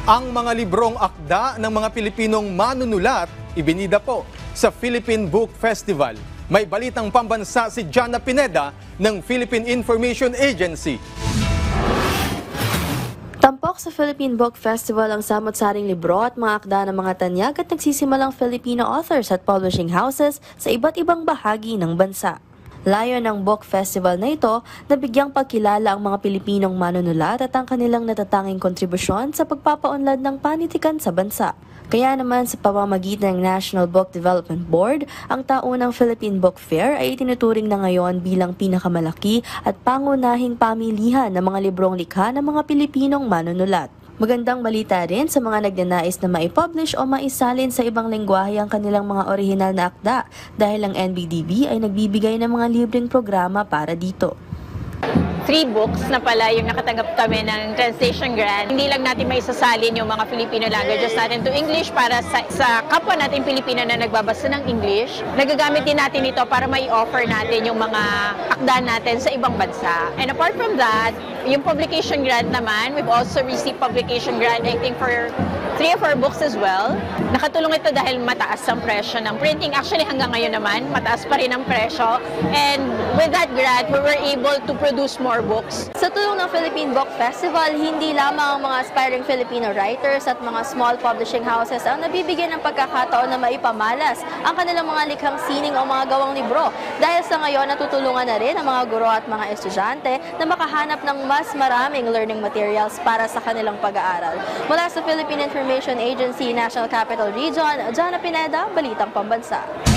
Ang mga librong akda ng mga Pilipinong manunulat, ibinida po sa Philippine Book Festival. May balitang pambansa si Jana Pineda ng Philippine Information Agency. Tampok sa Philippine Book Festival ang samot-saring libro at mga akda ng mga tanyag at nagsisimulang Filipino authors at publishing houses sa iba't ibang bahagi ng bansa. Layo ng book festival na ito na bigyang pagkilala ang mga Pilipinong manunulat at ang kanilang natatanging kontribusyon sa pagpapaunlad ng panitikan sa bansa. Kaya naman sa pamamagitan ng National Book Development Board, ang taunang Philippine Book Fair ay itinuturing na ngayon bilang pinakamalaki at pangunahing pamilihan ng mga librong likha ng mga Pilipinong manunulat. Magandang balita rin sa mga nagnanais na maipublish o maisalin sa ibang lengguwahe ang kanilang mga orihinal na akda dahil ang NBDB ay nagbibigay ng mga libreng programa para dito. 3 books na pala yung nakatanggap kami ng translation grant. Hindi lang natin maisasalin yung mga Filipino languages natin to English para sa kapwa natin Pilipino na nagbabasa ng English. Nagagamit din natin ito para mai-offer natin yung mga akda natin sa ibang bansa. And apart from that, yung publication grant naman, we've also received publication grant I think for 3 of our books as well. Nakatulong ito dahil mataas ang presyo ng printing. Actually hanggang ngayon naman, mataas pa rin ang presyo. And with that grant, we were able to produce more books. Sa tulong ng Philippine Book Festival, hindi lamang ang mga aspiring Filipino writers at mga small publishing houses ang nabibigyan ng pagkakataon na maipamalas ang kanilang mga likhang sining o mga gawang libro. Dahil sa ngayon, natutulungan na rin ang mga guro at mga estudyante na makahanap ng mas maraming learning materials para sa kanilang pag-aaral. Mula sa Philippine Information Agency, National Capital Region, Jana Pineda, Balitang Pambansa.